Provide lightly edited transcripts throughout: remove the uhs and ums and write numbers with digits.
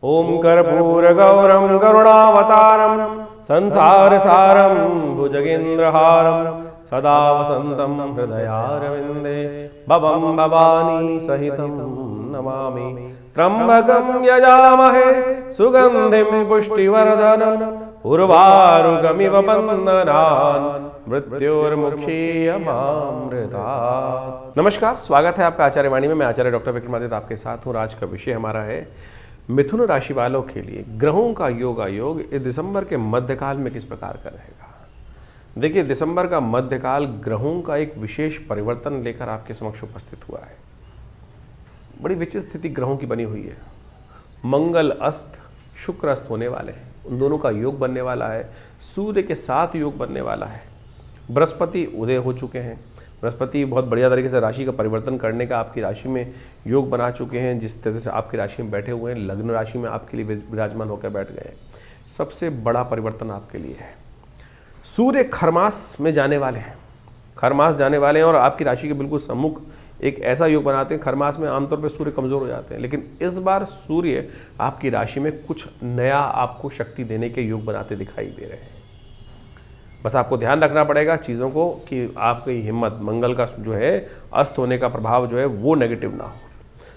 ओम कर्पूरगौरं करुणावतारं संसारसारं भुजगेन्द्रहारं सदा वसन्तं हृदयारविन्दे भवं भवानी सहितं नमामि। त्र्यम्बकं यजामहे सुगन्धिं पुष्टिवर्धनम् उर्वारुकमिव बन्धनान् मृत्योर्मुक्षीयमामृतात्। नमस्कार, स्वागत है आपका आचार्य वाणी में। मैं आचार्य डॉक्टर विक्रमादित्य आपके साथ हूँ। आज का विषय हमारा है मिथुन राशि वालों के लिए ग्रहों का योग इस दिसंबर के मध्यकाल में किस प्रकार का रहेगा। देखिए, दिसंबर का मध्यकाल ग्रहों का एक विशेष परिवर्तन लेकर आपके समक्ष उपस्थित हुआ है। बड़ी विचित्र स्थिति ग्रहों की बनी हुई है। मंगल अस्त, शुक्र अस्त होने वाले हैं, उन दोनों का योग बनने वाला है। सूर्य के साथ योग बनने वाला है। बृहस्पति उदय हो चुके हैं। बृहस्पति बहुत बढ़िया तरीके से राशि का परिवर्तन करने का आपकी राशि में योग बना चुके हैं। जिस तरह से आपकी राशि में बैठे हुए हैं, लग्न राशि में आपके लिए विराजमान होकर बैठ गए हैं। सबसे बड़ा परिवर्तन आपके लिए है। सूर्य खरमास में जाने वाले हैं, खरमास जाने वाले हैं और आपकी राशि के बिल्कुल सम्मुख एक ऐसा योग बनाते हैं। खरमास में आमतौर पर सूर्य कमज़ोर हो जाते हैं, लेकिन इस बार सूर्य आपकी राशि में कुछ नया आपको शक्ति देने के योग बनाते दिखाई दे रहे हैं। बस आपको ध्यान रखना पड़ेगा चीज़ों को कि आपकी हिम्मत, मंगल का जो है अस्त होने का प्रभाव जो है वो नेगेटिव ना हो।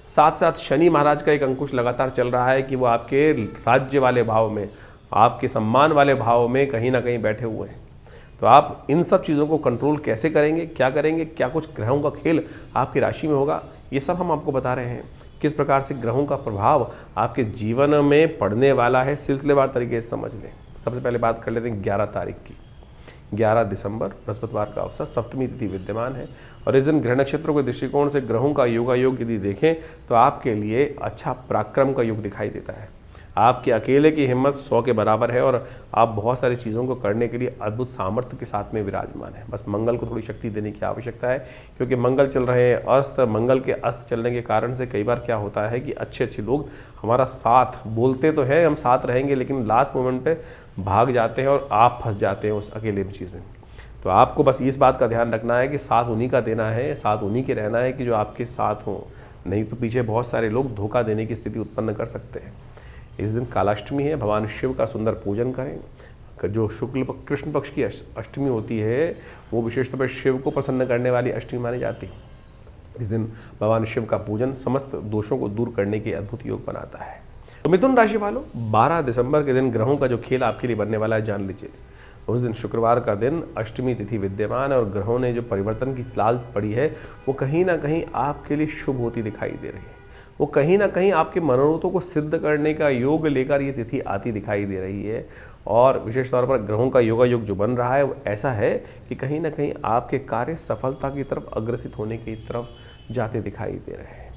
साथ साथ शनि महाराज का एक अंकुश लगातार चल रहा है कि वो आपके राज्य वाले भाव में, आपके सम्मान वाले भाव में कहीं ना कहीं बैठे हुए हैं। तो आप इन सब चीज़ों को कंट्रोल कैसे करेंगे, क्या कुछ ग्रहों का खेल आपकी राशि में होगा, ये सब हम आपको बता रहे हैं। किस प्रकार से ग्रहों का प्रभाव आपके जीवन में पड़ने वाला है, सिलसिलेवार तरीके से समझ लें। सबसे पहले बात कर लेते हैं 11 तारीख की। 11 दिसंबर बृहस्पतिवार का अवसर, सप्तमी तिथि विद्यमान है और इस दिन ग्रह नक्षत्रों के दृष्टिकोण से ग्रहों का योग यदि देखें तो आपके लिए अच्छा पराक्रम का योग दिखाई देता है। आपके अकेले की हिम्मत 100 के बराबर है और आप बहुत सारी चीज़ों को करने के लिए अद्भुत सामर्थ्य के साथ में विराजमान है। बस मंगल को थोड़ी शक्ति देने की आवश्यकता है, क्योंकि मंगल चल रहे हैं अस्त। मंगल के अस्त चलने के कारण से कई बार क्या होता है कि अच्छे लोग हमारा साथ बोलते तो है, हम साथ रहेंगे, लेकिन लास्ट मोमेंट पे भाग जाते हैं और आप फंस जाते हैं उस अकेले चीज़ में। तो आपको बस इस बात का ध्यान रखना है कि साथ उन्हीं का देना है, साथ उन्हीं के रहना है कि जो आपके साथ हों, नहीं तो पीछे बहुत सारे लोग धोखा देने की स्थिति उत्पन्न कर सकते हैं। इस दिन कालाष्टमी है, भगवान शिव का सुंदर पूजन करें। जो शुक्ल कृष्ण पक्ष की अष्टमी होती है वो विशेष तौर पर शिव को प्रसन्न करने वाली अष्टमी मानी जाती है। इस दिन भगवान शिव का पूजन समस्त दोषों को दूर करने के अद्भुत योग बनाता है। तो मिथुन राशि वालों, 12 दिसंबर के दिन ग्रहों का जो खेल आपके लिए बनने वाला है जान लीजिए। उस दिन शुक्रवार का दिन, अष्टमी तिथि विद्यमान है और ग्रहों ने जो परिवर्तन की चाल पड़ी है वो कहीं ना कहीं आपके लिए शुभ होती दिखाई दे रही है। वो कहीं ना कहीं आपके मनोरथों को सिद्ध करने का योग लेकर ये तिथि आती दिखाई दे रही है। और विशेष तौर पर ग्रहों का योग जो बन रहा है वो ऐसा है कि कहीं ना कहीं आपके कार्य सफलता की तरफ अग्रसित होने की तरफ जाते दिखाई दे रहे हैं।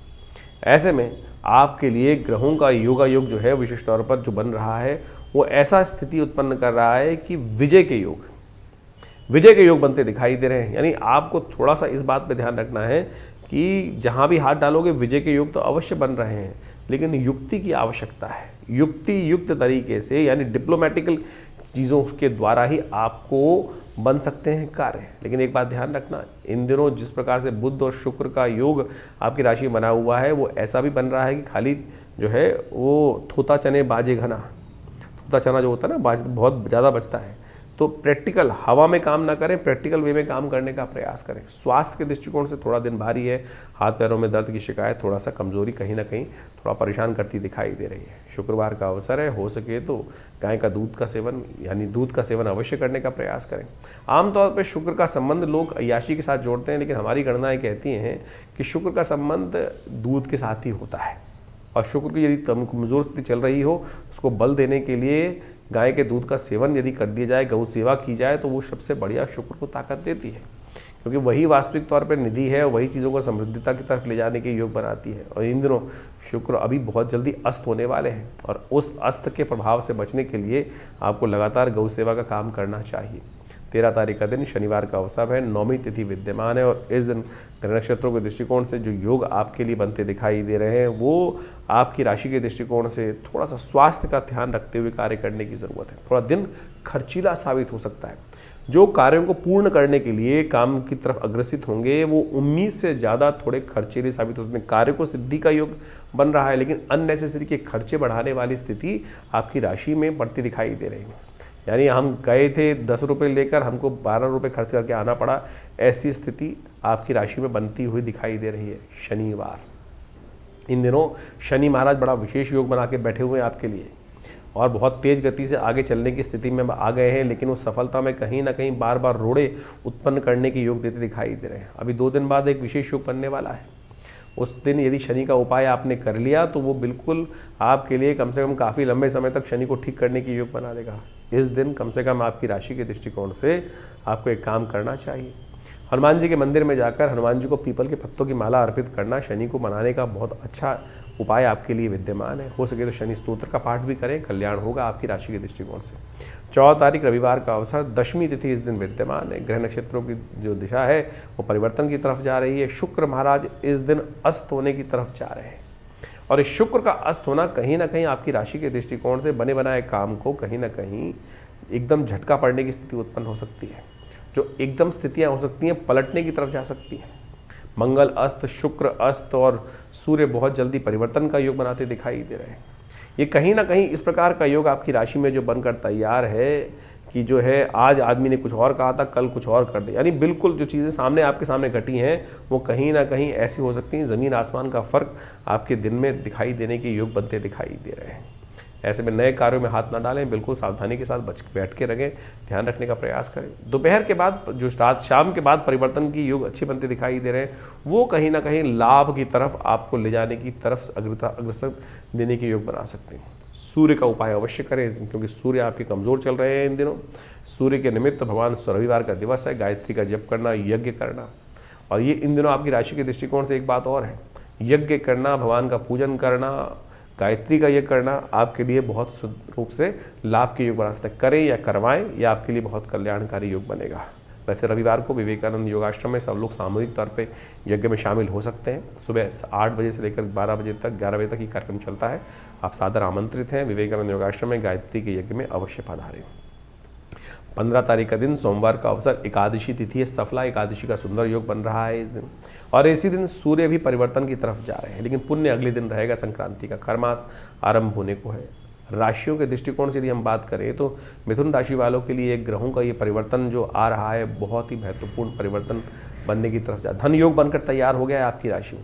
ऐसे में आपके लिए ग्रहों का योग जो है विशेष तौर पर जो बन रहा है वो ऐसा स्थिति उत्पन्न कर रहा है कि विजय के योग बनते दिखाई दे रहे हैं। यानी आपको थोड़ा सा इस बात पे ध्यान रखना है कि जहाँ भी हाथ डालोगे विजय के योग तो अवश्य बन रहे हैं, लेकिन युक्ति की आवश्यकता है। युक्त तरीके से, यानी डिप्लोमेटिकल चीज़ों के द्वारा ही आपको बन सकते हैं कार्य। लेकिन एक बात ध्यान रखना, इन दिनों जिस प्रकार से बुध और शुक्र का योग आपकी राशि में बना हुआ है वो ऐसा भी बन रहा है कि खाली जो है वो थोता चने बाजे घना, थोता चना जो होता है ना बहुत ज़्यादा बचता है। तो प्रैक्टिकल हवा में काम ना करें, प्रैक्टिकल वे में काम करने का प्रयास करें। स्वास्थ्य के दृष्टिकोण से थोड़ा दिन भारी है। हाथ पैरों में दर्द की शिकायत, थोड़ा सा कमजोरी कहीं ना कहीं थोड़ा परेशान करती दिखाई दे रही है। शुक्रवार का अवसर है, हो सके तो गाय का दूध का सेवन, यानी दूध का सेवन अवश्य करने का प्रयास करें। आमतौर पर शुक्र का संबंध लोग अय्याशी के साथ जोड़ते हैं, लेकिन हमारी गणनाएँ कहती हैं कि शुक्र का संबंध दूध के साथ ही होता है। और शुक्र की यदि कमजोर स्थिति चल रही हो, उसको बल देने के लिए गाय के दूध का सेवन यदि कर दिया जाए, गौ सेवा की जाए, तो वो सबसे बढ़िया शुक्र को ताकत देती है, क्योंकि वही वास्तविक तौर पर निधि है और वही चीज़ों को समृद्धता की तरफ ले जाने के योग बनाती है। और इन दिनों शुक्र अभी बहुत जल्दी अस्त होने वाले हैं और उस अस्त के प्रभाव से बचने के लिए आपको लगातार गौ सेवा का काम करना चाहिए। 13 तारीख का दिन शनिवार का अवसर है, नौमी तिथि विद्यमान है और इस दिन ग्रह नक्षत्रों के दृष्टिकोण से जो योग आपके लिए बनते दिखाई दे रहे हैं वो आपकी राशि के दृष्टिकोण से थोड़ा सा स्वास्थ्य का ध्यान रखते हुए कार्य करने की ज़रूरत है। थोड़ा दिन खर्चीला साबित हो सकता है। जो कार्यों को पूर्ण करने के लिए काम की तरफ अग्रसित होंगे वो उम्मीद से ज़्यादा थोड़े खर्चीले साबित हो सकते हैं। कार्य को सिद्धि का योग बन रहा है, लेकिन अननेसेसरी के खर्चे बढ़ाने वाली स्थिति आपकी राशि में बढ़ती दिखाई दे रही है। यानी हम गए थे 10 रुपये लेकर, हमको 12 रुपये खर्च करके आना पड़ा, ऐसी स्थिति आपकी राशि में बनती हुई दिखाई दे रही है। शनिवार, इन दिनों शनि महाराज बड़ा विशेष योग बना के बैठे हुए हैं आपके लिए और बहुत तेज़ गति से आगे चलने की स्थिति में आ गए हैं, लेकिन उस सफलता में कहीं ना कहीं बार बार रोड़े उत्पन्न करने के योग देते दिखाई दे रहे हैं। अभी 2 दिन बाद एक विशेष योग बनने वाला है। उस दिन यदि शनि का उपाय आपने कर लिया तो वो बिल्कुल आपके लिए कम से कम काफ़ी लंबे समय तक शनि को ठीक करने की योग बना देगा। इस दिन कम से कम आपकी राशि के दृष्टिकोण से आपको एक काम करना चाहिए। हनुमान जी के मंदिर में जाकर हनुमान जी को पीपल के पत्तों की माला अर्पित करना शनि को मनाने का बहुत अच्छा उपाय आपके लिए विद्यमान है। हो सके तो शनि स्तोत्र का पाठ भी करें, कल्याण होगा आपकी राशि के दृष्टिकोण से। 14 तारीख रविवार का अवसर, दशमी तिथि इस दिन विद्यमान है। ग्रह नक्षत्रों की जो दिशा है वो परिवर्तन की तरफ जा रही है। शुक्र महाराज इस दिन अस्त होने की तरफ जा रहे हैं और इस शुक्र का अस्त होना कहीं ना कहीं आपकी राशि के दृष्टिकोण से बने बनाए काम को कहीं ना कहीं एकदम झटका पड़ने की स्थिति उत्पन्न हो सकती है। जो एकदम स्थितियाँ हो सकती हैं पलटने की तरफ जा सकती हैं। मंगल अस्त, शुक्र अस्त और सूर्य बहुत जल्दी परिवर्तन का योग बनाते दिखाई दे रहे हैं। ये कहीं ना कहीं इस प्रकार का योग आपकी राशि में जो बनकर तैयार है कि जो है आज आदमी ने कुछ और कहा था, कल कुछ और कर दे। यानी बिल्कुल जो चीज़ें सामने आपके सामने घटी हैं वो कहीं ना कहीं ऐसी हो सकती हैं, ज़मीन आसमान का फ़र्क आपके दिन में दिखाई देने के योग बनते दिखाई दे रहे हैं। ऐसे में नए कार्यों में हाथ ना डालें, बिल्कुल सावधानी के साथ बैठ के रखें, ध्यान रखने का प्रयास करें। दोपहर के बाद जो रात शाम के बाद परिवर्तन की योग अच्छे बनते दिखाई दे रहे हैं वो कहीं ना कहीं लाभ की तरफ आपको ले जाने की तरफ अग्रसर देने के योग बना सकते हैं। सूर्य का उपाय अवश्य करें इस दिन, क्योंकि सूर्य आपके कमज़ोर चल रहे हैं इन दिनों। सूर्य के निमित्त भगवान रविवार का दिवस है, गायत्री का जप करना, यज्ञ करना। और ये इन दिनों आपकी राशि के दृष्टिकोण से एक बात और है, यज्ञ करना, भगवान का पूजन करना, गायत्री का यज्ञ करना आपके लिए बहुत रूप से लाभ के योग बना सकते हैं। करें या करवाएं, यह आपके लिए बहुत कल्याणकारी योग बनेगा। वैसे रविवार को विवेकानंद योगाश्रम में सब लोग सामूहिक तौर पे यज्ञ में शामिल हो सकते हैं। सुबह 8 बजे से लेकर 12 बजे तक, 11 बजे तक ये कार्यक्रम चलता है। आप सादर आमंत्रित हैं। विवेकानंद योगाश्रम में गायत्री के यज्ञ में अवश्य पधारें। 15 तारीख का दिन सोमवार का अवसर, एकादशी तिथि है। सफला एकादशी का सुंदर योग बन रहा है इस दिन और इसी दिन सूर्य भी परिवर्तन की तरफ जा रहे हैं, लेकिन पुण्य अगले दिन रहेगा। संक्रांति का खरमास आरंभ होने को है। राशियों के दृष्टिकोण से यदि हम बात करें तो मिथुन राशि वालों के लिए ग्रहों का ये परिवर्तन जो आ रहा है बहुत ही महत्वपूर्ण परिवर्तन बनने की तरफ जा। धन योग बनकर तैयार हो गया है आपकी राशि में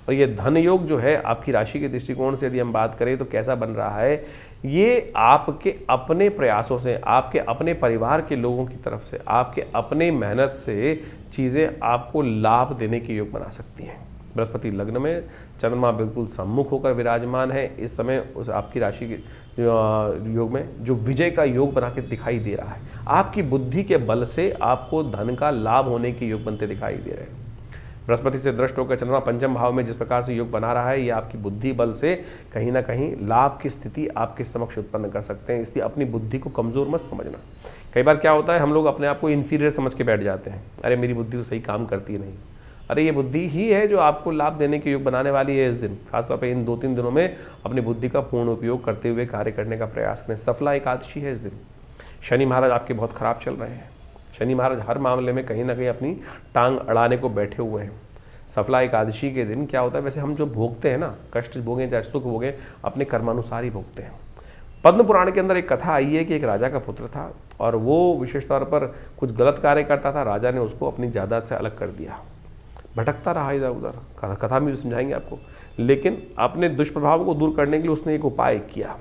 और ये धन योग जो है आपकी राशि के दृष्टिकोण से यदि हम बात करें तो कैसा बन रहा है, ये आपके अपने प्रयासों से, आपके अपने परिवार के लोगों की तरफ से, आपके अपने मेहनत से चीज़ें आपको लाभ देने के योग बना सकती हैं। बृहस्पति लग्न में, चंद्रमा बिल्कुल सम्मुख होकर विराजमान है इस समय उस आपकी राशि के योग में, जो विजय का योग बना के दिखाई दे रहा है। आपकी बुद्धि के बल से आपको धन का लाभ होने के योग बनते दिखाई दे रहे हैं। बृहस्पति से दृष्ट होकर चंद्रमा पंचम भाव में जिस प्रकार से योग बना रहा है, ये आपकी बुद्धि बल से कहीं ना कहीं लाभ की स्थिति आपके समक्ष उत्पन्न कर सकते हैं। इसलिए अपनी बुद्धि को कमज़ोर मत समझना। कई बार क्या होता है, हम लोग अपने आप को इन्फीरियर समझ के बैठ जाते हैं। अरे मेरी बुद्धि तो सही काम करती नहीं। अरे ये बुद्धि ही है जो आपको लाभ देने के योग बनाने वाली है इस दिन। खासतौर पर इन 2-3 दिनों में अपनी बुद्धि का पूर्ण उपयोग करते हुए कार्य करने का प्रयास करें। सफला एकादशी है इस दिन। शनि महाराज आपके बहुत खराब चल रहे हैं। शनि महाराज हर मामले में कहीं ना कहीं अपनी टांग अड़ाने को बैठे हुए हैं। सफला एकादशी के दिन क्या होता है, वैसे हम जो भोगते हैं ना, कष्ट भोगें चाहे सुख भोगें, अपने कर्मानुसार ही भोगते हैं। पद्म पुराण के अंदर एक कथा आई है कि एक राजा का पुत्र था और वो विशेष तौर पर कुछ गलत कार्य करता था। राजा ने उसको अपनी जायदाद से अलग कर दिया, भटकता रहा इधर उधर। कथा में भी समझाएंगे आपको, लेकिन अपने दुष्प्रभाव को दूर करने के लिए उसने एक उपाय किया।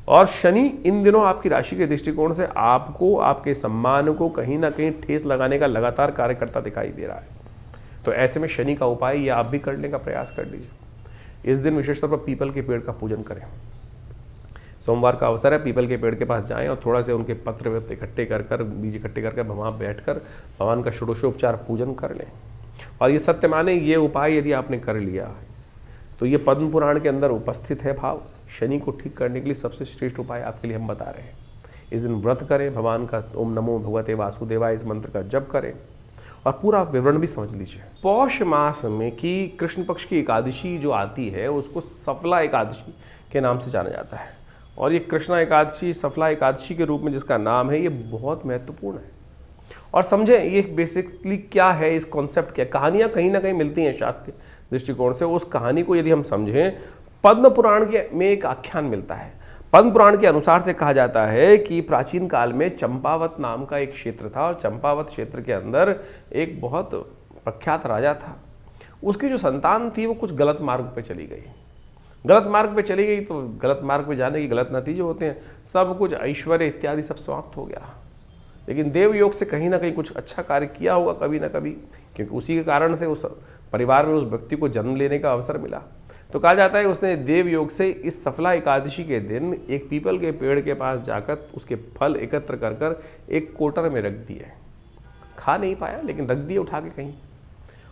और शनि इन दिनों आपकी राशि के दृष्टिकोण से आपको, आपके सम्मान को कहीं ना कहीं ठेस लगाने का लगातार कार्य करता दिखाई दे रहा है। तो ऐसे में शनि का उपाय ये आप भी करने का प्रयास कर लीजिए। इस दिन विशेष तौर पर पीपल के पेड़ का पूजन करें। सोमवार का अवसर है, पीपल के पेड़ के पास जाएं और थोड़ा से उनके पत्र इकट्ठे कर बीज इकट्ठे करके वहाँ बैठकर भगवान का षोडशोपचार पूजन कर लें। और ये सत्य माने, ये उपाय यदि आपने कर लिया तो ये पद्म पुराण के अंदर उपस्थित है भाव। शनि को ठीक करने के लिए सबसे श्रेष्ठ उपाय आपके लिए हम बता रहे हैं। इस दिन व्रत करें, भगवान का ओम नमो भगवते वासुदेवाय इस मंत्र का जप करें और पूरा विवरण भी समझ लीजिए। पौष मास में की कृष्ण पक्ष की एकादशी जो आती है उसको सफला एकादशी के नाम से जाना जाता है और ये कृष्णा एकादशी सफला एकादशी के रूप में जिसका नाम है ये बहुत महत्वपूर्ण है। और समझें ये बेसिकली क्या है, इस कॉन्सेप्ट क्या, कहानियाँ कहीं ना कहीं मिलती हैं शास्त्र के दृष्टिकोण से। उस कहानी को यदि हम समझें, पद्म पुराण के में एक आख्यान मिलता है। पद्म पुराण के अनुसार से कहा जाता है कि प्राचीन काल में चंपावत नाम का एक क्षेत्र था और चंपावत क्षेत्र के अंदर एक बहुत प्रख्यात राजा था। उसकी जो संतान थी वो कुछ गलत मार्ग पे चली गई। गलत मार्ग पे चली गई तो गलत मार्ग पे जाने के गलत नतीजे होते हैं, सब कुछ ऐश्वर्य इत्यादि सब समाप्त हो गया। लेकिन देव योग से कहीं ना कहीं कुछ अच्छा कार्य किया होगा कभी ना कभी, क्योंकि उसी के कारण से उस परिवार में उस व्यक्ति को जन्म लेने का अवसर मिला। तो कहा जाता है उसने देव योग से इस सफला एकादशी के दिन एक पीपल के पेड़ के पास जाकर उसके फल एकत्र कर कर एक कोटर में रख दिए। खा नहीं पाया लेकिन रख दिए उठा के कहीं,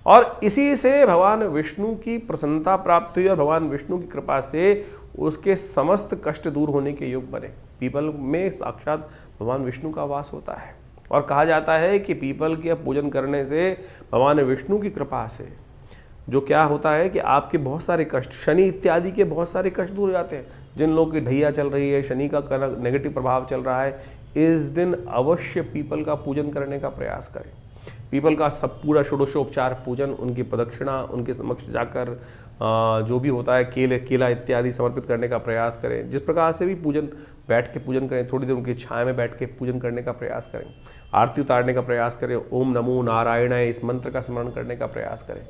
और इसी से भगवान विष्णु की प्रसन्नता प्राप्त हुई और भगवान विष्णु की कृपा से उसके समस्त कष्ट दूर होने के योग बने। पीपल में साक्षात भगवान विष्णु का वास होता है और कहा जाता है कि पीपल के पूजन करने से भगवान विष्णु की कृपा से जो क्या होता है कि आपके बहुत सारे कष्ट, शनि इत्यादि के बहुत सारे कष्ट दूर हो जाते हैं। जिन लोगों की ढैया चल रही है, शनि का नेगेटिव प्रभाव चल रहा है, इस दिन अवश्य पीपल का पूजन करने का प्रयास करें। पीपल का सब पूरा षोडशोपचार पूजन, उनकी प्रदक्षिणा, उनके समक्ष जाकर जो भी होता है केला इत्यादि समर्पित करने का प्रयास करें। जिस प्रकार से भी पूजन, बैठ के पूजन करें, थोड़ी देर उनकी छाया में बैठ के पूजन करने का प्रयास करें, आरती उतारने का प्रयास करें, ओम नमो नारायणाय इस मंत्र का स्मरण करने का प्रयास करें।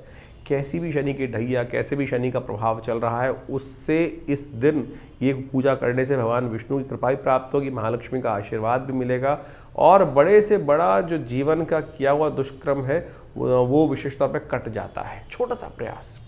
कैसी भी शनि की ढैया, कैसे भी शनि का प्रभाव चल रहा है, उससे इस दिन ये पूजा करने से भगवान विष्णु की कृपा ही प्राप्त होगी, महालक्ष्मी का आशीर्वाद भी मिलेगा और बड़े से बड़ा जो जीवन का किया हुआ दुष्कर्म है वो विशेष तौर पर कट जाता है। छोटा सा प्रयास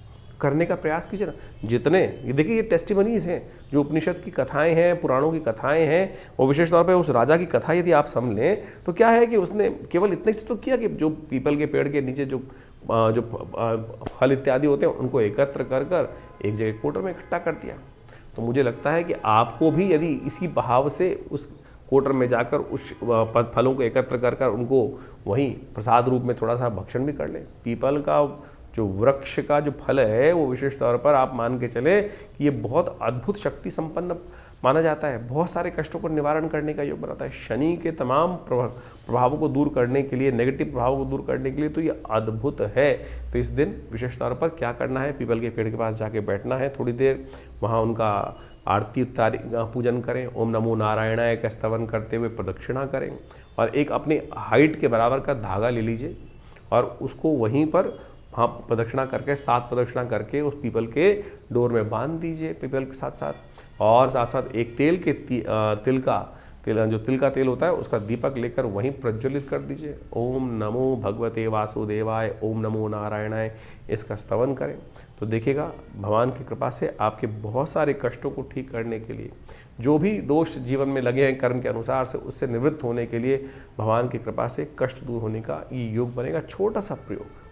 करने का प्रयास कीजिए ना। जितने ये देखिए ये टेस्टिमनीज हैं, जो उपनिषद की कथाएं हैं, पुराणों की कथाएं हैं, वो विशेष तौर पे उस राजा की कथा यदि आप समझ लें तो क्या है कि उसने केवल इतने से तो किया कि जो पीपल के पेड़ के नीचे जो फल इत्यादि होते हैं उनको एकत्र कर कर एक जगह कोटर में इकट्ठा कर दिया। तो मुझे लगता है कि आपको भी यदि इसी भाव से उस कोटर में जाकर उस फलों को एकत्र कर कर उनको वहीं प्रसाद रूप में थोड़ा सा भक्षण भी कर लें। पीपल का जो वृक्ष का जो फल है वो विशेष तौर पर आप मान के चले कि ये बहुत अद्भुत शक्ति संपन्न माना जाता है, बहुत सारे कष्टों को निवारण करने का योग बनाता है। शनि के तमाम प्रभावों को दूर करने के लिए, नेगेटिव प्रभावों को दूर करने के लिए तो ये अद्भुत है। तो इस दिन विशेष तौर पर क्या करना है, पीपल के पेड़ के पास जाके बैठना है, थोड़ी देर वहाँ उनका आरती पूजन करें, ओम नमो नारायणाय का स्तवन करते हुए प्रदक्षिणा करें और एक अपनी हाइट के बराबर का धागा ले लीजिए और उसको वहीं पर वहाँ प्रदक्षिणा करके 7 प्रदक्षिणा करके उस पीपल के डोर में बांध दीजिए पीपल के साथ साथ। और साथ साथ एक तिल का तेल होता है उसका दीपक लेकर वहीं प्रज्वलित कर दीजिए। ओम नमो भगवते वासुदेवाय, ओम नमो नारायणाय इसका स्तवन करें तो देखिएगा भगवान की कृपा से आपके बहुत सारे कष्टों को ठीक करने के लिए, जो भी दोष जीवन में लगे हैं कर्म के अनुसार से, उससे निवृत्त होने के लिए भगवान की कृपा से कष्ट दूर होने का ये योग बनेगा। छोटा सा प्रयोग,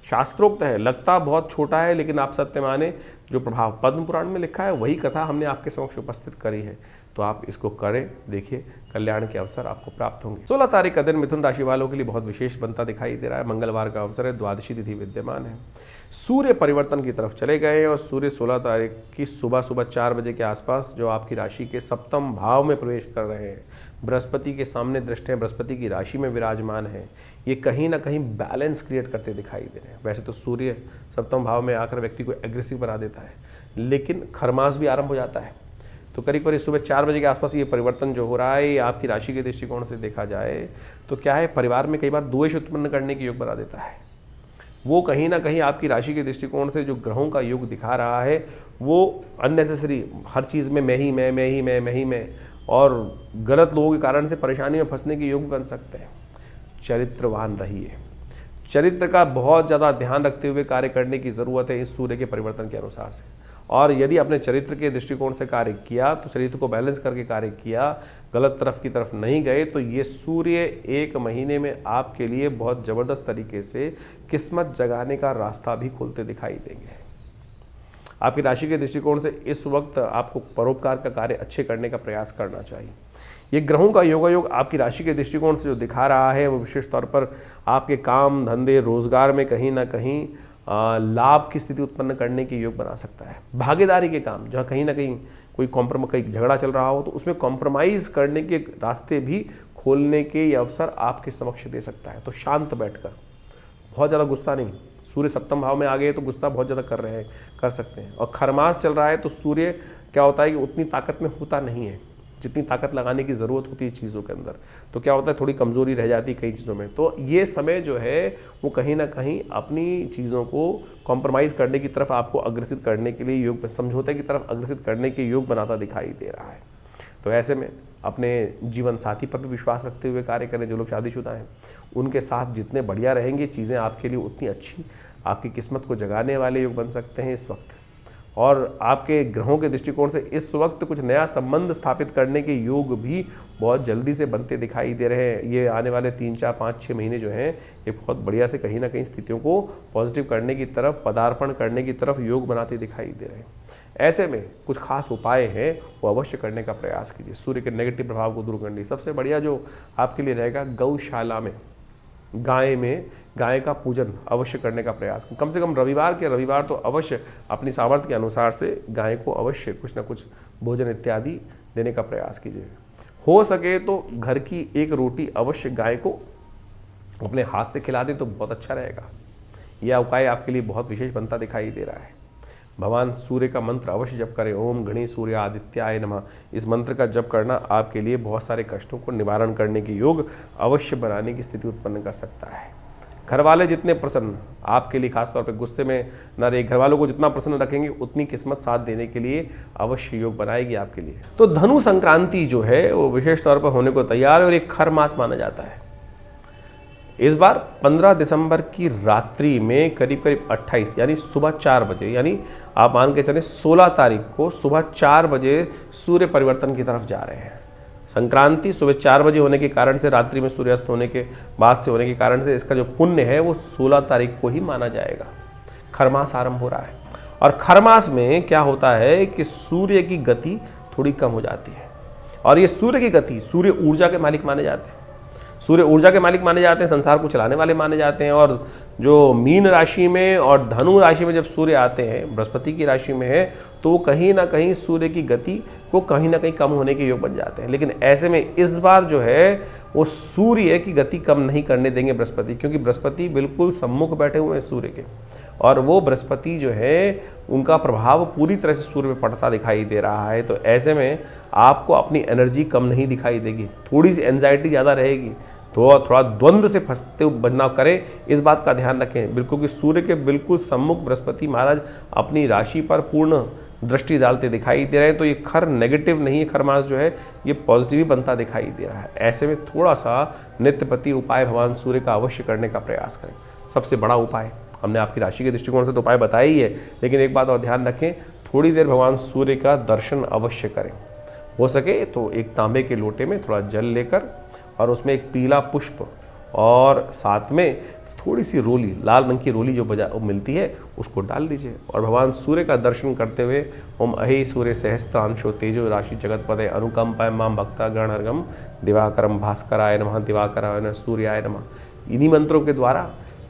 शास्त्रोक्त है, लगता बहुत छोटा है लेकिन आप सत्य माने जो प्रभाव पद्म पुराण में लिखा है वही कथा हमने आपके समक्ष उपस्थित करी है। तो आप इसको करें, देखिए कल्याण के अवसर आपको प्राप्त होंगे। 16 तारीख का दिन मिथुन राशि वालों के लिए बहुत विशेष बनता दिखाई दे रहा है। मंगलवार का अवसर है, द्वादशी तिथि विद्यमान है, सूर्य परिवर्तन की तरफ चले गए और सूर्य 16 तारीख की सुबह 4 बजे के आसपास जो आपकी राशि के सप्तम भाव में प्रवेश कर रहे हैं, बृहस्पति के सामने दृष्ट हैं, बृहस्पति की राशि में विराजमान है, ये कहीं ना कहीं बैलेंस क्रिएट करते दिखाई दे रहे हैं। वैसे तो सूर्य सप्तम भाव में आकर व्यक्ति को एग्रेसिव बना देता है, लेकिन खरमास भी आरंभ हो जाता है। तो करीब करीब सुबह 4 बजे के आसपास ये परिवर्तन जो हो रहा है, ये आपकी राशि के दृष्टिकोण से देखा जाए तो क्या है, परिवार में कई बार द्वेष उत्पन्न करने के योग बना देता है। वो कहीं ना कहीं आपकी राशि के दृष्टिकोण से जो ग्रहों का योग दिखा रहा है वो अननेसेसरी हर चीज़ में मैं ही और गलत लोगों के कारण से परेशानी में फंसने के योग बन सकते हैं। चरित्रवान रहिए, चरित्र का बहुत ज़्यादा ध्यान रखते हुए कार्य करने की ज़रूरत है इस सूर्य के परिवर्तन के अनुसार से। और यदि अपने चरित्र के दृष्टिकोण से कार्य किया तो चरित्र को बैलेंस करके कार्य किया, गलत तरफ की तरफ नहीं गए, तो ये सूर्य 1 महीने में आपके लिए बहुत ज़बरदस्त तरीके से किस्मत जगाने का रास्ता भी खोलते दिखाई देंगे। आपकी राशि के दृष्टिकोण से इस वक्त आपको परोपकार का कार्य अच्छे करने का प्रयास करना चाहिए। ये ग्रहों का योगायोग आपकी राशि के दृष्टिकोण से जो दिखा रहा है वो विशेष तौर पर आपके काम धंधे रोजगार में कहीं ना कहीं लाभ की स्थिति उत्पन्न करने के योग बना सकता है। भागीदारी के काम जहाँ कहीं ना कहीं कहीं झगड़ा चल रहा हो तो उसमें कॉम्प्रोमाइज़ करने के रास्ते भी खोलने के ये अवसर आपके समक्ष दे सकता है। तो शांत बैठकर, बहुत ज़्यादा गुस्सा नहीं, सूर्य सप्तम भाव में आ गए तो गुस्सा बहुत ज़्यादा कर सकते हैं। और खरमास चल रहा है तो सूर्य क्या होता है कि उतनी ताकत में होता नहीं है जितनी ताकत लगाने की ज़रूरत होती है चीज़ों के अंदर। तो क्या होता है, थोड़ी कमज़ोरी रह जाती है कई चीज़ों में। तो ये समय जो है वो कहीं ना कहीं अपनी चीज़ों को कॉम्प्रोमाइज़ करने की तरफ आपको अग्रसित करने के लिए योग, समझौते की तरफ अग्रसित करने के योग बनाता दिखाई दे रहा है। तो ऐसे में अपने जीवन साथी पर भी विश्वास रखते हुए कार्य करें। जो लोग शादीशुदा हैं उनके साथ जितने बढ़िया रहेंगे चीज़ें आपके लिए उतनी अच्छी, आपकी किस्मत को जगाने वाले योग बन सकते हैं इस वक्त। और आपके ग्रहों के दृष्टिकोण से इस वक्त कुछ नया संबंध स्थापित करने के योग भी बहुत जल्दी से बनते दिखाई दे रहे हैं। ये आने वाले 3, 4, 5, 6 महीने जो हैं ये बहुत बढ़िया से कहीं ना कहीं स्थितियों को पॉजिटिव करने की तरफ, पदार्पण करने की तरफ योग बनाते दिखाई दे रहे हैं। ऐसे में कुछ खास उपाय हैं वो अवश्य करने का प्रयास कीजिए सूर्य के नेगेटिव प्रभाव को दूर करने। सबसे बढ़िया जो आपके लिए रहेगा, गौशाला में गाय का पूजन अवश्य करने का प्रयास कम से कम रविवार तो अवश्य अपनी सामर्थ्य के अनुसार से गाय को अवश्य कुछ ना कुछ भोजन इत्यादि देने का प्रयास कीजिए। हो सके तो घर की एक रोटी अवश्य गाय को अपने हाथ से खिला दें तो बहुत अच्छा रहेगा। यह उपाय आपके लिए बहुत विशेष बनता दिखाई दे रहा है। भगवान सूर्य का मंत्र अवश्य जप करें। ओम गणे सूर्य आदित्याय नमः। इस मंत्र का जप करना आपके लिए बहुत सारे कष्टों को निवारण करने के योग अवश्य बनाने की स्थिति उत्पन्न कर सकता है। घर वाले जितने प्रसन्न आपके लिए, खासतौर पे गुस्से में न रहे, घर वालों को जितना प्रसन्न रखेंगे उतनी किस्मत साथ देने के लिए अवश्य योग बनाएगी आपके लिए। तो धनु संक्रांति जो है वो विशेष तौर पर होने को तैयार है और एक खर मास माना जाता है। इस बार 15 दिसंबर की रात्रि में करीब 28 यानी सुबह 4 बजे, यानी आप मान के चलें 16 तारीख को सुबह 4 बजे सूर्य परिवर्तन की तरफ जा रहे हैं। संक्रांति सुबह 4 बजे होने के कारण से, रात्रि में सूर्यास्त होने के बाद से होने के कारण से इसका जो पुण्य है वो 16 तारीख को ही माना जाएगा। खरमास आरंभ हो रहा है और खरमास में क्या होता है कि सूर्य की गति थोड़ी कम हो जाती है। और ये सूर्य की गति, सूर्य ऊर्जा के मालिक माने जाते हैं। सूर्य ऊर्जा के मालिक माने जाते हैं, संसार को चलाने वाले माने जाते हैं। और जो मीन राशि में और धनु राशि में जब सूर्य आते हैं, बृहस्पति की राशि में है, तो कहीं ना कहीं सूर्य की गति को कहीं ना कहीं कम होने के योग बन जाते हैं। लेकिन ऐसे में इस बार जो है वो सूर्य की गति कम नहीं करने देंगे बृहस्पति, क्योंकि बृहस्पति बिल्कुल सम्मुख बैठे हुए हैं सूर्य के। और वो बृहस्पति जो है उनका प्रभाव पूरी तरह से सूर्य पे पड़ता दिखाई दे रहा है। तो ऐसे में आपको अपनी एनर्जी कम नहीं दिखाई देगी, थोड़ी सी एंजाइटी ज़्यादा रहेगी, तो थोड़ा द्वंद्व से फंसते बदलाव करें, इस बात का ध्यान रखें। बिल्कुल कि सूर्य के बिल्कुल सम्मुख बृहस्पति महाराज अपनी राशि पर पूर्ण दृष्टि डालते दिखाई दे रहे हैं। तो ये खर नेगेटिव नहीं है, खर मास जो है ये पॉजिटिव ही बनता दिखाई दे रहा है। ऐसे में थोड़ा सा नित्यपति उपाय भगवान सूर्य का अवश्य करने का प्रयास करें। सबसे बड़ा उपाय हमने आपकी राशि के दृष्टिकोण से तो उपाय बताया ही है, लेकिन एक बात और ध्यान रखें, थोड़ी देर भगवान सूर्य का दर्शन अवश्य करें। हो सके तो एक तांबे के लोटे में थोड़ा जल लेकर और उसमें एक पीला पुष्प और साथ में थोड़ी सी रोली, लाल रंग की रोली जो मिलती है उसको डाल लीजिए और भगवान सूर्य का दर्शन करते हुए ओम अहे सूर्य सहस्त्रांशो तेजो राशि जगतपदे अनुकंपाय माम भक्ता गणहर्गम दिवाकरम भास्कराय नमः दिवाकराय नमः सूर्याय नमः, इन्हीं मंत्रों के द्वारा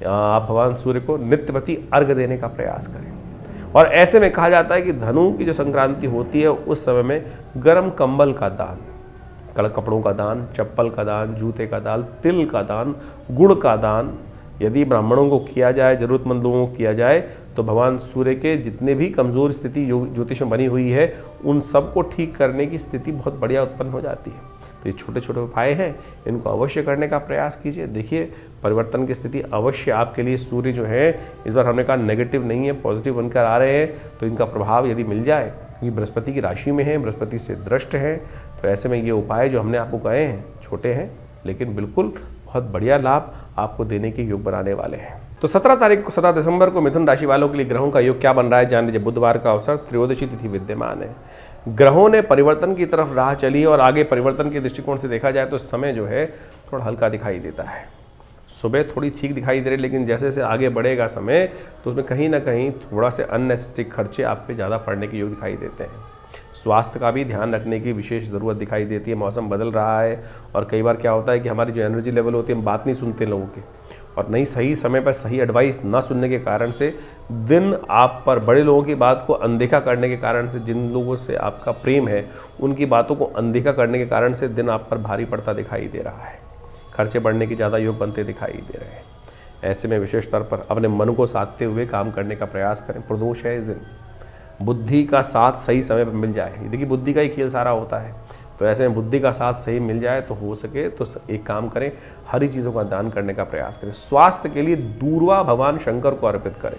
आप भगवान सूर्य को नित्यपति अर्घ देने का प्रयास करें। और ऐसे में कहा जाता है कि धनु की जो संक्रांति होती है उस समय में गर्म कंबल का दान, कपड़ों का दान, चप्पल का दान, जूते का दान, तिल का दान, गुड़ का दान यदि ब्राह्मणों को किया जाए, जरूरतमंद लोगों को किया जाए, तो भगवान सूर्य के जितने भी कमज़ोर स्थिति ज्योतिष में बनी हुई है उन सबको ठीक करने की स्थिति बहुत बढ़िया उत्पन्न हो जाती है। तो ये छोटे छोटे उपाय हैं, इनको अवश्य करने का प्रयास कीजिए। देखिए परिवर्तन की स्थिति अवश्य आपके लिए सूर्य जो है इस बार हमने कहा नेगेटिव नहीं है, पॉजिटिव बनकर आ रहे हैं। तो इनका प्रभाव यदि मिल जाए, क्योंकि बृहस्पति की राशि में है, बृहस्पति से दृष्ट है, तो ऐसे में ये उपाय जो हमने आपको कहे हैं छोटे हैं लेकिन बिल्कुल बहुत बढ़िया लाभ आपको देने के योग बनाने वाले हैं। तो 17 दिसंबर को मिथुन राशि वालों के लिए ग्रहों का योग क्या बन रहा है जान लीजिए। बुधवार का अवसर, त्रयोदशी तिथि विद्यमान है। ग्रहों ने परिवर्तन की तरफ राह चली और आगे परिवर्तन के दृष्टिकोण से देखा जाए तो समय जो है थोड़ा हल्का दिखाई देता है। सुबह थोड़ी ठीक दिखाई दे रही, लेकिन जैसे जैसे आगे बढ़ेगा समय तो उसमें कहीं ना कहीं थोड़ा से अननेसेसरी खर्चे आप पे ज़्यादा पड़ने के योग दिखाई देते हैं। स्वास्थ्य का भी ध्यान रखने की विशेष ज़रूरत दिखाई देती है। मौसम बदल रहा है और कई बार क्या होता है कि हमारी जो एनर्जी लेवल होती है, हम बात नहीं सुनते लोगों की, और नहीं सही समय पर सही एडवाइस ना सुनने के कारण से दिन आप पर, बड़े लोगों की बात को अनदेखा करने के कारण से, जिन लोगों से आपका प्रेम है उनकी बातों को अनदेखा करने के कारण से दिन आप पर भारी पड़ता दिखाई दे रहा है। खर्चे बढ़ने की ज़्यादा योग बनते दिखाई दे रहे हैं। ऐसे में विशेष तौर पर अपने मन को साधते हुए काम करने का प्रयास करें। प्रदोष है इस दिन, बुद्धि का साथ सही समय पर मिल जाए। देखिए बुद्धि का ही खेल सारा होता है, तो ऐसे में बुद्धि का साथ सही मिल जाए तो हो सके तो एक काम करें, हरी चीज़ों का दान करने का प्रयास करें। स्वास्थ्य के लिए दूर्वा भगवान शंकर को अर्पित करें।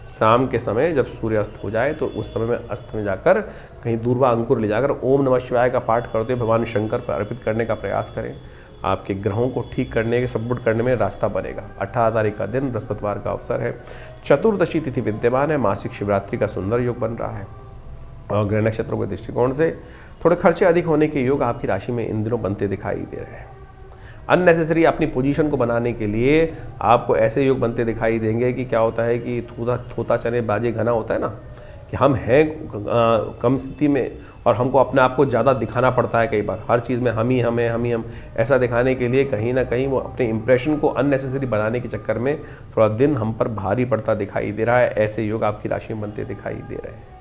शाम के समय जब सूर्य अस्त हो जाए तो उस समय में अस्त में जाकर कहीं दूर्वा अंकुर ले जाकर ओम नमः शिवाय का पाठ करते हुए भगवान शंकर पर अर्पित करने का प्रयास करें। आपके ग्रहों को ठीक करने के, सपोर्ट करने में रास्ता बनेगा। 18 तारीख का दिन बृहस्पतिवार का अवसर है, चतुर्दशी तिथि विद्यमान है, मासिक शिवरात्रि का सुंदर योग बन रहा है और ग्रह नक्षत्रों के दृष्टिकोण से थोड़े खर्चे अधिक होने के योग आपकी राशि में इन दिनों बनते दिखाई दे रहे हैं। अननेसेसरी अपनी पोजीशन को बनाने के लिए आपको ऐसे योग बनते दिखाई देंगे कि क्या होता है कि थोता चने बाजे घना होता है ना, कि हम हैं कम स्थिति में और हमको अपने आप को ज़्यादा दिखाना पड़ता है। कई बार हर चीज़ में हम ही हम ऐसा दिखाने के लिए कहीं ना कहीं वो अपने इंप्रेशन को अननेसेसरी बनाने के चक्कर में थोड़ा दिन हम पर भारी पड़ता दिखाई दे रहा है। ऐसे योग आपकी राशि में बनते दिखाई दे रहे हैं।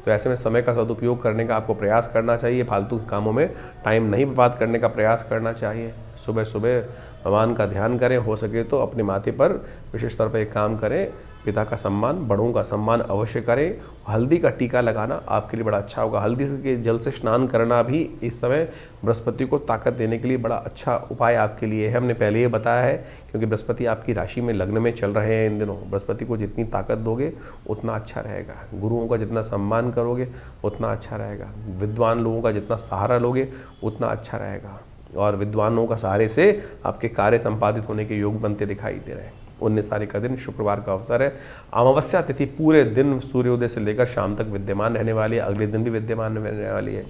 तो ऐसे में समय का सदुपयोग करने का आपको प्रयास करना चाहिए। फालतू के कामों में टाइम नहीं बर्बाद करने का प्रयास करना चाहिए। सुबह सुबह भगवान का ध्यान करें, हो सके तो अपने माथे पर विशेष तौर पर एक काम करें, पिता का सम्मान, बड़ों का सम्मान अवश्य करें। हल्दी का टीका लगाना आपके लिए बड़ा अच्छा होगा। हल्दी के जल से स्नान करना भी इस समय बृहस्पति को ताकत देने के लिए बड़ा अच्छा उपाय आपके लिए है। हमने पहले ये बताया है, क्योंकि बृहस्पति आपकी राशि में लग्न में चल रहे हैं इन दिनों। बृहस्पति को जितनी ताकत दोगे उतना अच्छा रहेगा। गुरुओं का जितना सम्मान करोगे उतना अच्छा रहेगा। विद्वान लोगों का जितना सहारा लोगे उतना अच्छा रहेगा, और विद्वानों का सहारे से आपके कार्य संपादित होने के योग बनते दिखाई दे रहे हैं। 19 तारीख का दिन शुक्रवार का अवसर है। अमावस्या तिथि पूरे दिन सूर्योदय से लेकर शाम तक विद्यमान रहने वाली है, अगले दिन भी विद्यमान रहने वाली है।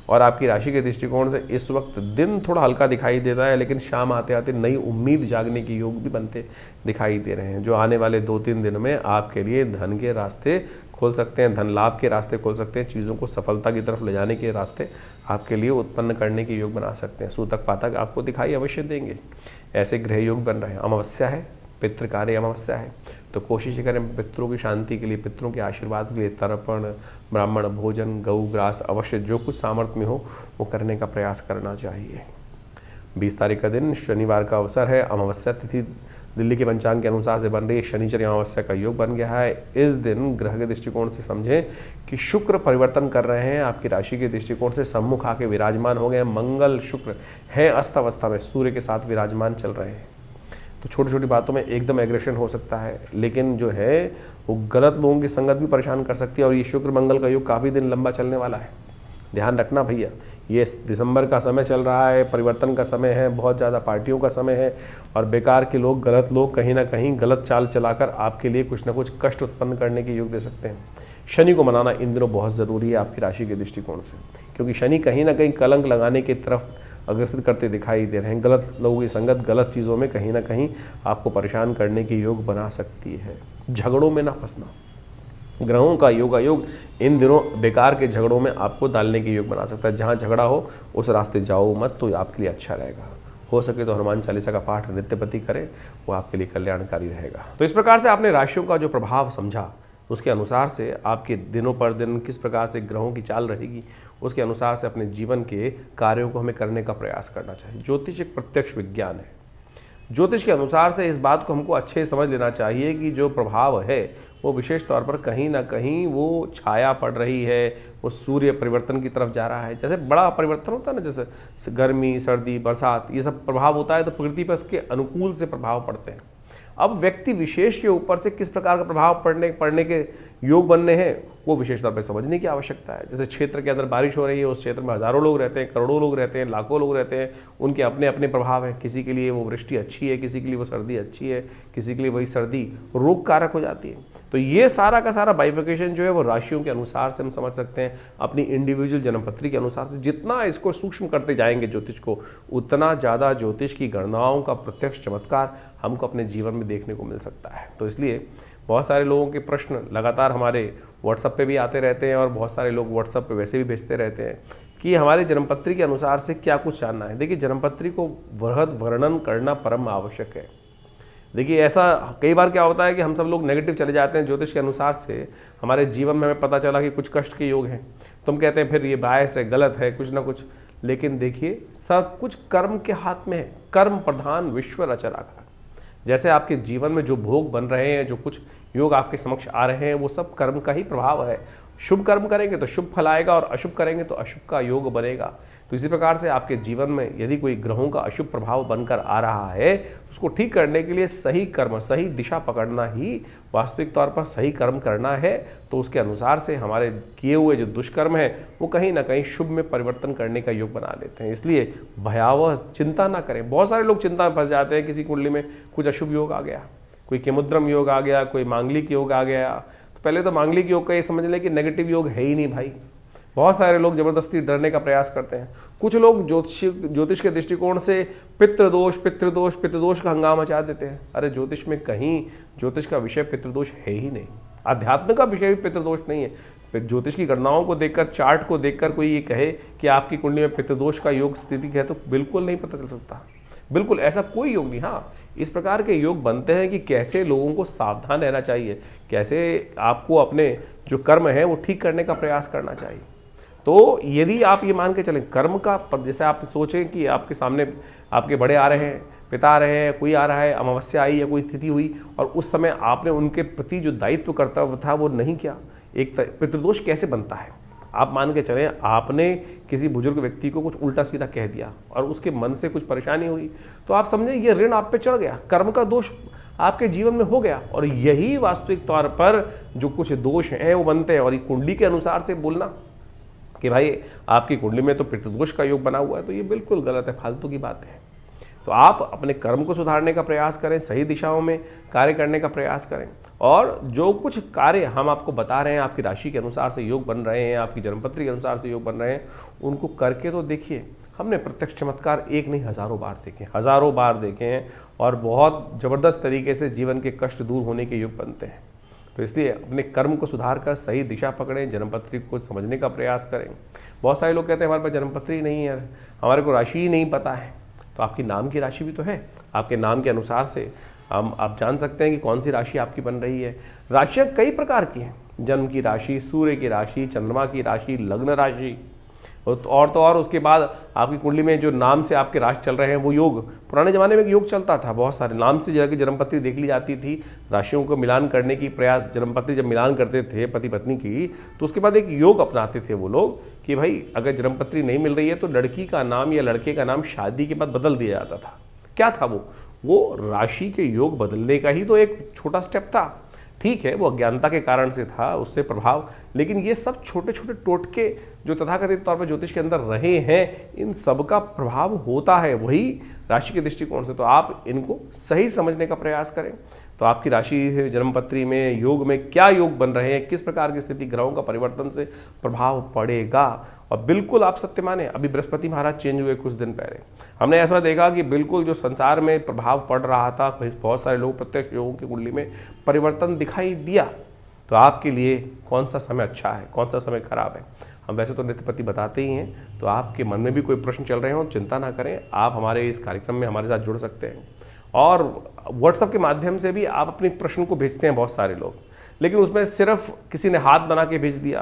और आपकी राशि के दृष्टिकोण से इस वक्त दिन थोड़ा हल्का दिखाई देता है, लेकिन शाम आते आते नई उम्मीद जागने के योग भी बनते दिखाई दे रहे हैं, जो आने वाले 2-3 दिन में आपके लिए धन के रास्ते खोल सकते हैं, धन लाभ के रास्ते खोल सकते हैं, चीज़ों को सफलता की तरफ ले जाने के रास्ते आपके लिए उत्पन्न करने के योग बना सकते हैं। सूतक पातक आपको दिखाई अवश्य देंगे। ऐसे ग्रह योग बन रहे हैं। अमावस्या है, पितृ कार्य अमावस्या है, तो कोशिश करें पितरों की शांति के लिए, पितरों के आशीर्वाद के लिए तर्पण, ब्राह्मण भोजन, गौ ग्रास अवश्य जो कुछ सामर्थ्य में हो वो करने का प्रयास करना चाहिए। 20 तारीख का दिन शनिवार का अवसर है। अमावस्या तिथि दिल्ली के पंचांग के अनुसार से बन रही है। शनिचर अमावस्या का योग बन गया है। इस दिन ग्रह के दृष्टिकोण से समझें कि शुक्र परिवर्तन कर रहे हैं, आपकी राशि के दृष्टिकोण से सम्मुख आके विराजमान हो गए। मंगल शुक्र है अस्त अवस्था में सूर्य के साथ विराजमान चल रहे हैं, तो छोटी छोटी बातों में एकदम एग्रेशन हो सकता है, लेकिन जो है वो गलत लोगों की संगत भी परेशान कर सकती है। और ये शुक्र मंगल का योग काफ़ी दिन लंबा चलने वाला है, ध्यान रखना भैया। ये दिसंबर का समय चल रहा है, परिवर्तन का समय है, बहुत ज़्यादा पार्टियों का समय है, और बेकार के लोग, गलत लोग कहीं ना कहीं गलत चाल चलाकर आपके लिए कुछ ना कुछ कष्ट उत्पन्न करने के योग दे सकते हैं। शनि को मनाना इन दिनों बहुत ज़रूरी है आपकी राशि के दृष्टिकोण से, क्योंकि शनि कहीं ना कहीं कलंक लगाने की तरफ अग्रसर करते दिखाई दे रहे हैं। गलत लोगों की संगत गलत चीज़ों में कहीं ना कहीं आपको परेशान करने की योग बना सकती है। झगड़ों में ना फंसना, ग्रहों का योगायोग इन दिनों बेकार के झगड़ों में आपको डालने की योग बना सकता है। जहाँ झगड़ा हो उस रास्ते जाओ मत, तो आपके लिए अच्छा रहेगा। हो सके तो हनुमान चालीसा का पाठ नित्यपति करें, वो आपके लिए कल्याणकारी रहेगा। तो इस प्रकार से आपने राशियों का जो प्रभाव समझा, उसके अनुसार से आपके दिनों पर दिन किस प्रकार से ग्रहों की चाल रहेगी, उसके अनुसार से अपने जीवन के कार्यों को हमें करने का प्रयास करना चाहिए। ज्योतिष एक प्रत्यक्ष विज्ञान है। ज्योतिष के अनुसार से इस बात को हमको अच्छे समझ लेना चाहिए कि जो प्रभाव है वो विशेष तौर पर कहीं ना कहीं वो छाया पड़ रही है, वो सूर्य परिवर्तन की तरफ जा रहा है। जैसे बड़ा परिवर्तन होता है ना, जैसे गर्मी, सर्दी, बरसात, ये सब प्रभाव होता है, तो प्रकृति पर इसके अनुकूल से प्रभाव पड़ते हैं। अब व्यक्ति विशेष के ऊपर से किस प्रकार का प्रभाव पड़ने के योग बनने हैं, वो विशेष तौर पर समझने की आवश्यकता है। जैसे क्षेत्र के अंदर बारिश हो रही है, उस क्षेत्र में हज़ारों लोग रहते हैं, करोड़ों लोग रहते हैं, लाखों लोग रहते हैं, उनके अपने अपने प्रभाव हैं। किसी के लिए वो वृष्टि अच्छी है, किसी के लिए वो सर्दी अच्छी है, किसी के लिए वही सर्दी रोग कारक हो जाती है। तो ये सारा का सारा बाइफिकेशन जो है वो राशियों के अनुसार से हम समझ सकते हैं, अपनी इंडिविजुअल जन्मपत्री के अनुसार से। जितना इसको सूक्ष्म करते जाएंगे ज्योतिष को, उतना ज़्यादा ज्योतिष की गणनाओं का प्रत्यक्ष चमत्कार हमको अपने जीवन में देखने को मिल सकता है। तो इसलिए बहुत सारे लोगों के प्रश्न लगातार हमारे व्हाट्सएप पे भी आते रहते हैं और बहुत सारे लोग व्हाट्सएप पे वैसे भी भेजते रहते हैं कि हमारे जन्मपत्री के अनुसार से क्या कुछ जानना है। देखिए, जन्मपत्री को वृहद वर्णन करना परम आवश्यक है। देखिए, ऐसा कई बार क्या होता है कि हम सब लोग नेगेटिव चले जाते हैं ज्योतिष के अनुसार से। हमारे जीवन में हमें पता चला कि कुछ कष्ट के योग हैं, तो हम कहते हैं फिर ये बायस है, गलत है, कुछ ना कुछ। लेकिन देखिए, सब कुछ कर्म के हाथ में है। कर्म प्रधान विश्व रचरागा। जैसे आपके जीवन में जो भोग बन रहे हैं, जो कुछ योग आपके समक्ष आ रहे हैं, वो सब कर्म का ही प्रभाव है। शुभ कर्म करेंगे तो शुभ फल आएगा और अशुभ करेंगे तो अशुभ का योग बनेगा। तो इसी प्रकार से आपके जीवन में यदि कोई ग्रहों का अशुभ प्रभाव बनकर आ रहा है, उसको ठीक करने के लिए सही कर्म, सही दिशा पकड़ना ही वास्तविक तौर पर सही कर्म करना है। तो उसके अनुसार से हमारे किए हुए जो दुष्कर्म है वो कहीं ना कहीं शुभ में परिवर्तन करने का योग बना लेते हैं। इसलिए भयावह चिंता ना करें। बहुत सारे लोग चिंता में फंस जाते हैं, किसी कुंडली में कुछ अशुभ योग आ गया, कोई केमुद्रम योग आ गया, कोई मांगलिक योग आ गया। तो पहले तो मांगलिक योग का ये समझ लें कि नेगेटिव योग है ही नहीं भाई। बहुत सारे लोग जबरदस्ती डरने का प्रयास करते हैं। कुछ लोग ज्योतिष के दृष्टिकोण से पितृदोष पितृदोष का हंगामा मचा देते हैं। अरे ज्योतिष में कहीं ज्योतिष का विषय पितृदोष है ही नहीं। अध्यात्म का विषय भी पितृदोष नहीं है। ज्योतिष की गणनाओं को देखकर, चार्ट को देखकर कोई ये कहे कि आपकी कुंडली में पितृदोष का योग स्थिति है तो बिल्कुल नहीं पता चल सकता। बिल्कुल ऐसा कोई योग नहीं। हाँ, इस प्रकार के योग बनते हैं कि कैसे लोगों को सावधान रहना चाहिए, कैसे आपको अपने जो कर्म है वो ठीक करने का प्रयास करना चाहिए। तो यदि आप ये मान के चलें कर्म का, जैसे आप सोचें कि आपके सामने आपके बड़े आ रहे हैं, पिता आ रहे हैं, कोई आ रहा है, अमावस्या आई या कोई स्थिति हुई और उस समय आपने उनके प्रति जो दायित्व कर्तव्य था वो नहीं किया, एक पितृदोष कैसे बनता है? आप मान के चलें आपने किसी बुजुर्ग व्यक्ति को कुछ उल्टा सीधा कह दिया और उसके मन से कुछ परेशानी हुई, तो आप समझें ये ऋण आप पे चढ़ गया, कर्म का दोष आपके जीवन में हो गया। और यही वास्तविक तौर पर जो कुछ दोष हैं वो बनते हैं। और ये कुंडली के अनुसार से बोलना कि भाई आपकी कुंडली में तो पितृदोष का योग बना हुआ है, तो ये बिल्कुल गलत है, फालतू की बात है। तो आप अपने कर्म को सुधारने का प्रयास करें, सही दिशाओं में कार्य करने का प्रयास करें। और जो कुछ कार्य हम आपको बता रहे हैं, आपकी राशि के अनुसार से योग बन रहे हैं, आपकी जन्मपत्री के अनुसार से योग बन रहे हैं, उनको करके तो देखिए। हमने प्रत्यक्ष चमत्कार एक नहीं हज़ारों बार देखे, हज़ारों बार देखे हैं और बहुत ज़बरदस्त तरीके से जीवन के कष्ट दूर होने के योग बनते हैं। तो इसलिए अपने कर्म को सुधार कर सही दिशा पकड़ें, जन्मपत्री को समझने का प्रयास करें। बहुत सारे लोग कहते हैं हमारे पास जन्मपत्री नहीं है, हमारे को राशि ही नहीं पता है। तो आपकी नाम की राशि भी तो है, आपके नाम के अनुसार से आप जान सकते हैं कि कौन सी राशि आपकी बन रही है। राशियाँ कई प्रकार की हैं, जन्म की राशि, सूर्य की राशि, चंद्रमा की राशि, लग्न राशि और तो और उसके बाद आपकी कुंडली में जो नाम से आपके राशि चल रहे हैं वो योग। पुराने ज़माने में योग चलता था, बहुत सारे नाम से जाकर जन्मपत्री देख ली जाती थी। राशियों को मिलान करने की प्रयास, जन्मपत्री जब मिलान करते थे पति पत्नी की, तो उसके बाद एक योग अपनाते थे वो लोग कि भाई अगर जन्मपत्री नहीं मिल रही है तो लड़की का नाम या लड़के का नाम शादी के बाद बदल दिया जाता था। क्या था वो राशि के योग बदलने का ही तो एक छोटा स्टेप था। ठीक है, वो अज्ञानता के कारण से था, उससे प्रभाव, लेकिन ये सब छोटे छोटे टोटके जो तथाकथित तौर पर ज्योतिष के अंदर रहे हैं, इन सब का प्रभाव होता है वही राशि के दृष्टिकोण से। तो आप इनको सही समझने का प्रयास करें। तो आपकी राशि जन्मपत्री में योग में क्या योग बन रहे हैं, किस प्रकार की स्थिति ग्रहों का परिवर्तन से प्रभाव पड़ेगा। और बिल्कुल आप सत्य माने, अभी बृहस्पति महाराज चेंज हुए कुछ दिन पहले, हमने ऐसा देखा कि बिल्कुल जो संसार में प्रभाव पड़ रहा था, बहुत सारे लोग प्रत्यक्ष योगों की कुंडली में परिवर्तन दिखाई दिया। तो आपके लिए कौन सा समय अच्छा है, कौन सा समय खराब है, हम वैसे तो नित्यपति बताते ही हैं। तो आपके मन में भी कोई प्रश्न चल रहे हो, चिंता ना करें, आप हमारे इस कार्यक्रम में हमारे साथ जुड़ सकते हैं। और व्हाट्सएप के माध्यम से भी आप अपने प्रश्न को भेजते हैं बहुत सारे लोग, लेकिन उसमें सिर्फ किसी ने हाथ बना के भेज दिया,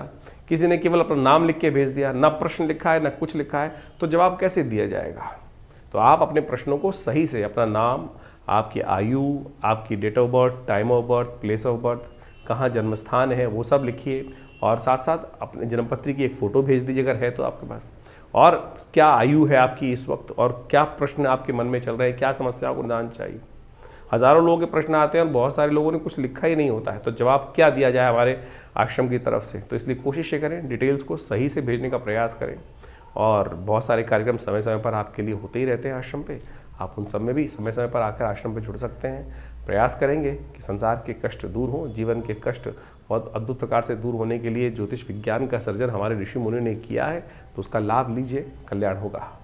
किसी ने केवल अपना नाम लिख के भेज दिया, ना प्रश्न लिखा है ना कुछ लिखा है, तो जवाब कैसे दिया जाएगा। तो आप अपने प्रश्नों को सही से, अपना नाम, आपकी आयु, आपकी date of birth, time of birth, place of birth, कहाँ जन्म स्थान है, वो सब लिखिए। और साथ साथ अपने जन्मपत्री की एक फ़ोटो भेज दीजिए अगर है तो आपके पास, और क्या आयु है आपकी इस वक्त और क्या प्रश्न आपके मन में चल रहे हैं, क्या समस्या को निदान चाहिए। हज़ारों लोगों के प्रश्न आते हैं और बहुत सारे लोगों ने कुछ लिखा ही नहीं होता है, तो जवाब क्या दिया जाए हमारे आश्रम की तरफ से। तो इसलिए कोशिश ये करें, डिटेल्स को सही से भेजने का प्रयास करें। और बहुत सारे कार्यक्रम समय समय पर आपके लिए होते ही रहते हैं आश्रम पे, आप उन सब में भी समय समय पर आकर आश्रम पे जुड़ सकते हैं। प्रयास करेंगे कि संसार के कष्ट दूर हों, जीवन के कष्ट बहुत अद्भुत प्रकार से दूर होने के लिए ज्योतिष विज्ञान का सर्जन हमारे ऋषि मुनि ने किया है, तो उसका लाभ लीजिए, कल्याण होगा।